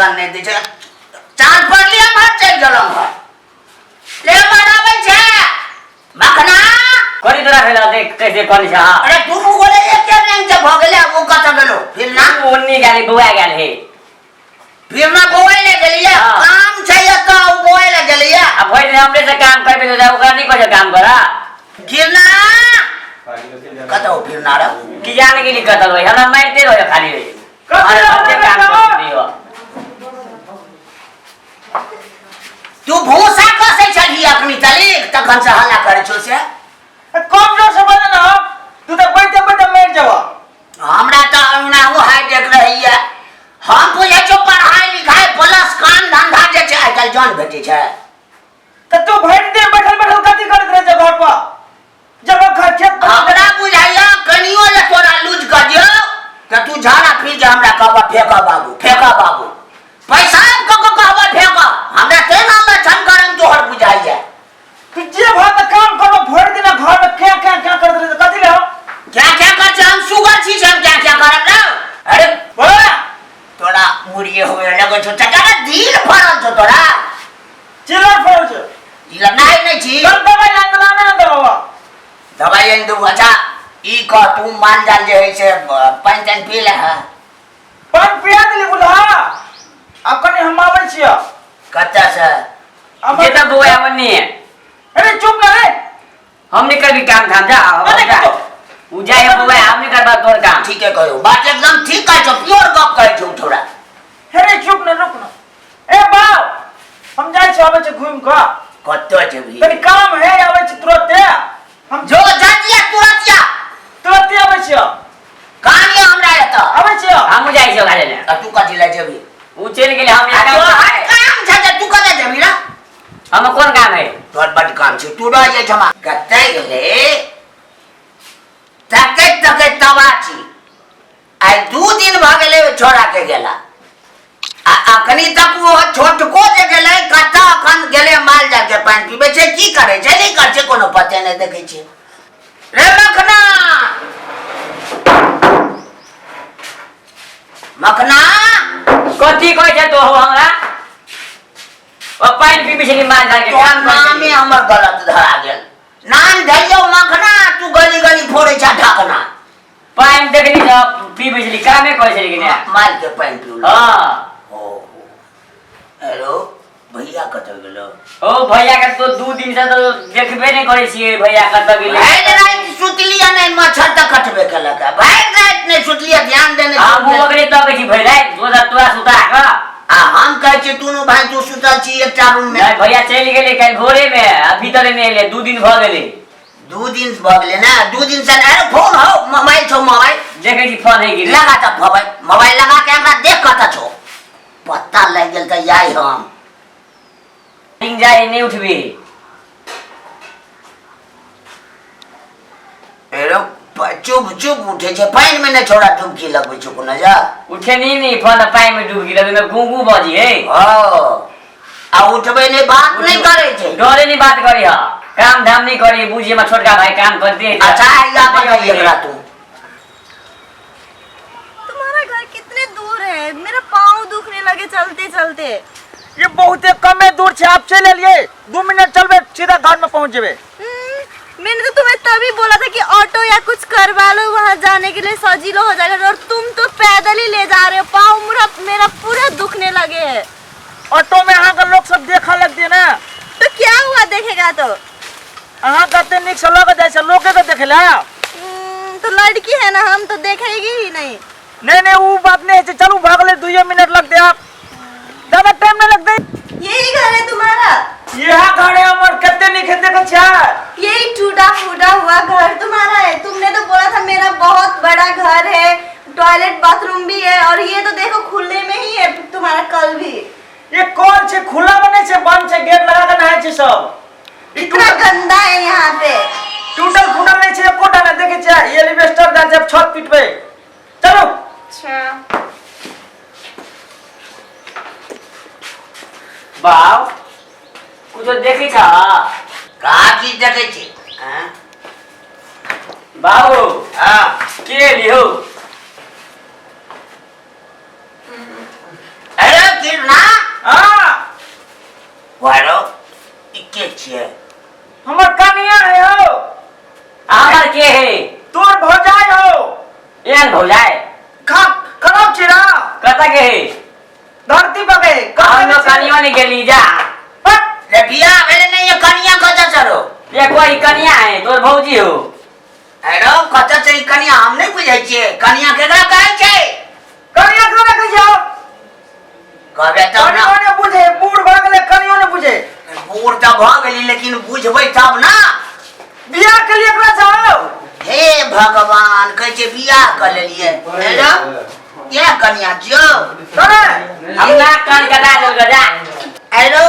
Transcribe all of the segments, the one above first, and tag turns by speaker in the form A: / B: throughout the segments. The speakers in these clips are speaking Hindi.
A: टेंशन नहीं दे चांद पर लिया मत चल गलम है ले बनावे छे मखना
B: कोनी तोरा भेला देख कैसे कोनी छा
A: अरे तू बोले एक के नहीं जब हो गेले वो कत गेलो फिर ना
B: ओन्नी गाली बुआ गेल हे
A: फिर ना बोए ले गेलिया काम छै त बोए ले गेलिया
B: अब भई हमरे से काम करबे तो जाऊ कर नहीं कोई काम करा
A: गिरना कतो फिर ना रे
B: की जाने के लिए कतल होई हमरा मारते रहो खाली रे अरे सबके काम कर दियो
A: तू भूसा कसे चली अपनी तली तखन से हल्ला करे छो से
C: कम जो समझ ना तू तो बैठे बैठे मर जावा
A: हमरा त ना वो हाय देख रही है हम बुझे छो पढ़ाई लिखाई प्लस काम धंधा जे छै आजकल जान भेटे छै
C: त तू भर दे बैठल बैठल कथि करत रहे घर पर जब घर खेत
A: हमरा बुझाइया कनियो ले तोरा लूज कर दियो त तू झाड़ा फिर जे हमरा कहबा फेंका बाबू पैसा को कहबा फेंका हमरा ते नाम में छन करम तोहर बुझाइया
C: तू जे भात काम करबो भर दिन घर में क्या करत रहे कथि ले
A: क्या कर छ हम सुगर छी हम क्या करब ना अरे
C: बोला
A: तोरा मुड़िए होए लगो छ चटा दिल फरल छ तोरा
C: चिल्ला फरल छ
A: दिल नहीं छी
C: दवाई लाना ना दवा
A: दवाई इन दो अच्छा ई को तू मान जाल जे है से पंचन पी ले है
C: पान पिया दिली बुला अब कनी हम आवे छिया
A: कच्चा से
B: ये तो बुआ वन्नी है
C: अरे चुप ना रे
B: हमने कर भी काम था जा उ जाए बुआ हमने करबा तोर काम
A: ठीक है कहो बात एकदम ठीक है जो प्योर गप कह छौ थोड़ा
C: अरे चुप ना रुक ना ए बाऊ हम जाय छ आवे छ घूम का
A: कत्तो जेबी
C: तनी काम है आवे छ तुरंत हम
A: जो जातिया
C: तुरंत आवे छ
A: कहानी हमरा एत
C: आवे छ
B: हम जाई छ गाले ने
A: तू कथि ले जेबी
B: उ चल गेले हम
A: आ तो हर
B: एक
A: काम छ जे तू कते जेबी ना
B: हम कौन काम है
A: तोर बड काम छ तू रह जे छमा कते गेले तके तवाची आई 2 दिन भ गेले छोड़ा के गेला आ अखनी तक वो छोटको जे गेले कता अखन गेले माल जा के पानी पीबे छै की करे छै नहीं कर छै कोनो पते नहीं देखे छै रे मखना
B: कथि कहै छै तो हो हमरा ओ पानी पीबे छै मार जा के
A: तो
B: काम
A: नाम में हमर गलत धरा गेल नाम धइयो मखना तू गली गली फोड़े छ ढकना
B: पानी देखनी छ पीबे छै कामे कहै छै कि ने
A: माल के पानी पीऊ
B: हां
A: ओ हेलो भैया कत गेलो
B: ओ भैया के तो 2 दिन से तो देखबे नहीं करे छिए भैया कत गेले
A: भाई रात सुतलिया नहीं मच्छर तक कटबे केलक भाई रात नहीं सुतलिया ध्यान देने
B: हम ओकरे तो कहै छी भई रात तोरा सुता का
A: आ हम कहै छी तूनु भाई तू सुतल छी एकटा रूम में
B: नहीं भैया चल गेले कल भोरे में आ भीतर नहीं एले 2 दिन भ गेले
A: 2 दिन भ गेले ना 2 दिन से अरे फोन हो मोबाइल छो मोबाइल
B: देखे छी फोन है कि
A: लगा त मोबाइल लगा के हमरा देख कत छो पता लग गेल त याई हम
B: टिंग जाए नहीं उठबी
A: एरो चुप उठे छे पानी में न छोड़ा डुबकी लगबै छो कोना जा
B: उठे नहीं फोन पानी में डूब गेल में गुंगू बजी है
A: ओ आ उठबे नहीं बात नहीं करे छे
B: डरे नहीं बात करी हा काम धाम नहीं करी बुझिए में छोटका भाई काम करते हैं
A: अच्छा या बताइए एकरा तू
D: तुम्हारा घर कितने दूर है मेरा पाँव दुखने लगे चलते चलते
C: ये बहुत कम है दूर से आप चले लिए 2 मिनट चलबे सीधा घर में पहुंच जेबे
D: मैंने तो तुम्हें तभी बोला था कि ऑटो या कुछ करवा लो वहाँ जाने के लिए सजीलो हो जाएगा और तुम तो पैदल ही ले जा रहे हो पाँव मेरा पूरा दुखने लगे है
C: ऑटो में यहाँ का लोग सब देखा लगते ना
D: तो क्या हुआ देखेगा तो
C: अहाँ कहते निक से लग जाए लोग के देखेला
D: तो लड़की है ना हम तो देखेगी ही नहीं
C: नहीं वो बात नहीं है चलो भाग ले 2 मिनट लगते आप ज्यादा टाइम नहीं लगते
D: यही घर है तुम्हारा
C: यहाँ घर है हमारे कितने निकल देखो चार
D: यही टूटा फूटा हुआ घर तुम्हारा है तुमने तो बोला था मेरा बहुत बड़ा घर है टॉयलेट बाथरूम भी है और ये तो देखो खुले में ही है तुम्हारा कल भी
C: ये कौन से खुला बने से बंद से गेट लगा के नहाए छे सब
D: इतना गंदा है यहाँ पे
C: टूटल फूटल नहीं छे कोटा ना देखे छे ये एलिवेटर दा जब छत पिटबे चलो
D: अच्छा
B: बाप कुछ देखी था
A: का चीज देखे छी हां
B: बाबू
A: हां
B: के लियो
A: अरे लेकिन ना
C: हां
A: वारो इके छिए
C: हमर कनिया है हो
B: हमर के है
C: तोर भौजाई हो
B: एहन भौजाई
C: खराब छिरा
B: कता के है
C: धरती पर गए
B: हम लोग कनियो नहीं गेली जा
A: रे बिया भेले नहीं ये कनिया कता चलो
B: ये कोई कनिया है तोर भौजी हो
A: हेलो कता से कनिया हम नहीं बुझै छिए कनिया केकरा कहै छै
C: कनिया क्यों रख जाओ
A: कहबे तब ना
C: कनियो ने बुझे बूढ़ भ गेले कनियो ने बुझे
A: बूढ़ त भ गेली लेकिन बुझबै तब ना
C: बियाह के लिए एकरा जाओ
A: हे भगवान कहै छै बियाह कर लेलिए हेलो ये कनिया जो
C: करे
B: हम ना कान कटा दे गजा
A: हेलो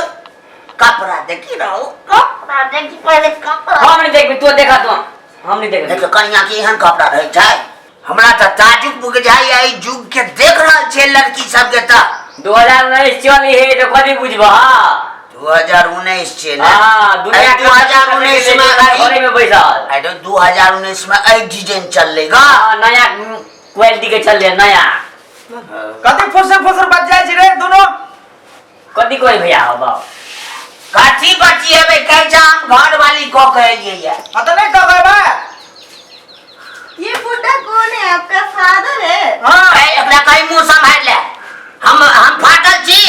A: कपड़ा देखी रहो कपड़ा देखी पहले कपड़ा
B: हम नहीं देख तू देखा तो हम नहीं देख
A: देखो कनिया के एहन कपड़ा रहै छै हमरा त ताजुब बुझ जाय आई जुग के देख रहल छै लड़की सब के त
B: 2019 चली है तो कभी बुझबा
A: 2019 छै ना
B: हां दुनिया
A: 2019 में
B: घरे में बैठल
A: आई 2019 में आई डिजाइन चलले गा
B: हां नया क्वालिटी के चल ले नया
C: कति फुसर बच जाय छै रे दोनों
B: कदी कोई भैया हो बा
A: काठी बची है कह जाम घर वाली को कहलिए ये
C: अत नहीं कह बा
D: ये बुड्ढा कौन है आपका फादर है
C: हां
A: ए अपना कहीं मुंह संभाल ले हम फाटल छी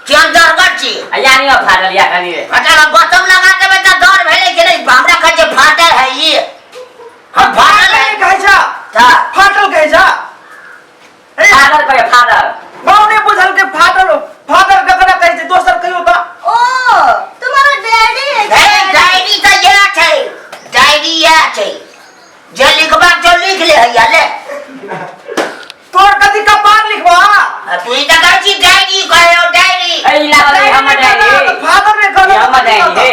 A: कि हम दरगट छी
B: यानी अब फाटल या कनी रे
A: फाटल बटम लगा देबे त डर भेले कि नहीं हमरा कहे जे फाटल है ये हम फाटल है
C: कहे छ
A: ता
C: फाटल कहे छ
B: फादर कहे फादर
C: बाऊ ने बुझल के फाटल फादर ककरा कहे छै दोसर कहियो त
D: ओ तुम्हारा डैडी है क्या?
A: ए डायरी त ये छै डायरी ये छै जे लिखबा जो लिख ले हैया ले
C: तोर कति कपार लिखबा
A: तू ही त कहै छी डायरी कहे हो डायरी
B: ए लागल हम डायरी
C: फादर ने कहत
B: हम डायरी रे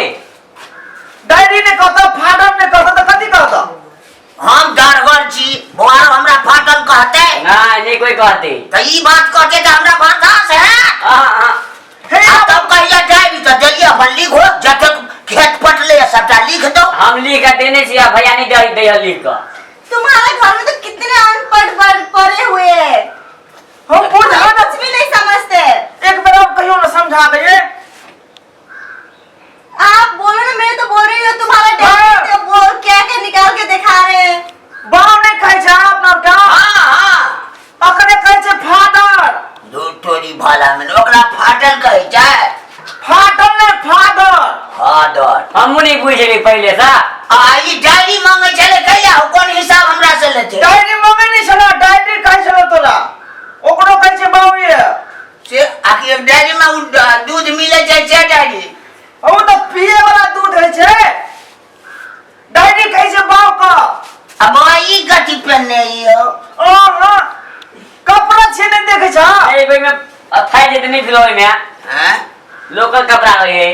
C: डायरी ने कहत फादर ने कहत त कति कहत
A: हम डरगल छी बोआर हमरा फाटल कहते
B: ना नहीं कोई कहते
A: त ई बात कहते त हमरा बर्दाश्त है
B: हां हां
C: हे
A: तब कहिया डायरी त देलिए अपन लिखो जब तक खेत पटले सबटा लिख दो
B: हम लिख के देने छी भैया नहीं दे दे लिख के
D: तुम्हारे घर में तो कितने अनपढ़ पड़े हुए हैं
C: हम बुझा
D: कुछ भी नहीं समझते
C: एक बार आप कहियो ना समझा दे
D: आप बोलो ना मैं तो बोल रही हूँ तुम्हारा डैडी तो बोल क्या क्या निकाल के दिखा रहे हैं
C: बाऊ ने कहे छ अपना का
A: हां हां
C: अकरे कहे छ फादर
A: दो टोरी भाला में ओकरा फाटल कहै छै
C: फाटल ने फादर
A: फादर
B: हम नहीं बुझली पहले सा
A: आई डायरी मांगे चले कहिया कोन हिसाब हमरा से लेते
C: डायरी मम्मी नहीं छला डायरी कहे छला तोरा ओकरो कहे छ बाऊ ये
A: से आखिर डायरी में दूध मिले छै डायरी
C: ओ तो पिए वाला दूध है छे डायरी कहे छ बाऊ का
A: अब ई गति पहने यो
C: ओ हां कपड़ा छे नहीं देखे छ
B: ए भाई में फायदे तो नहीं फिलो में
A: हैं
B: लोकल कपड़ा है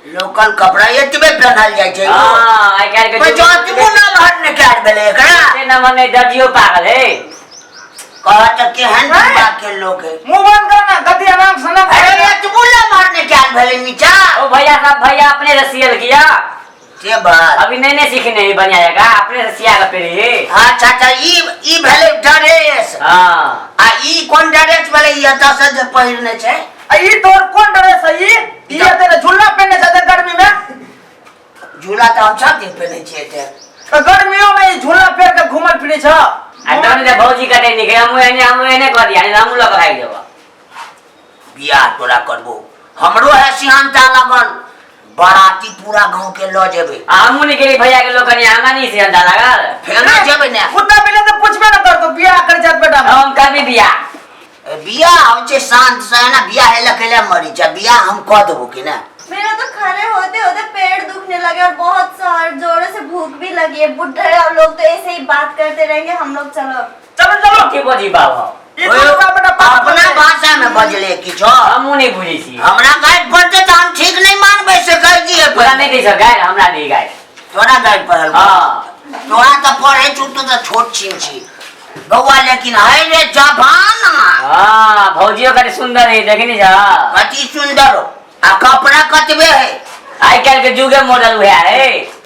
A: लोकल कपड़ा एतबे पहनल जाय छै
B: हां आई काल के
A: कोई जोतबो ना भर ने काट देले एकरा
B: से न मने दर्जियो पागल है
A: कहत केहन बात के लोग है
C: मुंह बंद करना गति आराम से ना
A: अरे एतबो ना मारने काट भेले नीचा
B: ओ भैया साहब भैया अपने से सियल किया
A: के बात
B: अभी नए नए सीखने ही बनाएगा अपने से सिया का पेरे
A: अच्छा अच्छा ई भेले ड्रेस
B: हां
A: आ ई कोन ड्रेस भेले ई दस से पहिरने छै
C: ई तोर कोन ड्रेस है ई तेरे झूला पहनने जाते गर्मी में
A: झूला तो हम सब दिन पहने छिए ते
C: तो गर्मियों में झूला पहन के घूमल फिरे छ
B: आ तोने से भौजी कटे नहीं के हम एने कर दिया हम लोग खाई देबो
A: बियाह तोरा करबो हमरो है सिहानता लगल बाराती पूरा गांव के ल जेबे
B: हमू नहीं के भैया के लोग कनी आंगा नहीं से अंदा लगल
A: फेर जेबे ने
C: उतना पहले तो पूछबे ना कर तो बियाह कर जात बेटा
B: हम कभी बिया
A: बियाह हम छे शांत से ना बियाह है लकेले मरी जा बियाह हम क देबो कि ना
D: मेरा तो खड़े होते होते पेट दुखने लगे और बहुत जोरों से भूख भी लगी है बुढ़े और लोग तो ऐसे ही बात करते रहेंगे हम लोग चलो
C: चलो चलो
B: की बोजी बाबा
C: ई तो बेटा
A: अपना भाषा में बजले किछो
B: हमू नहीं बुझी छी
A: हमरा गाइड पड़ते त हम ठीक नहीं मानबे से कह दिए
B: पूरा नहीं दे छ गाय हमरा नहीं गाय
A: तोरा गाइड पड़ल
B: हां
A: तोरा त पढ़े छु त छोट छी बउआ लेकिन है रे जवान
B: हां भौजियो कते सुंदर है देखनी जा
A: कति सुंदर आ कपड़ा कतबे है
B: आई काल के जुगे मॉडल हुआ है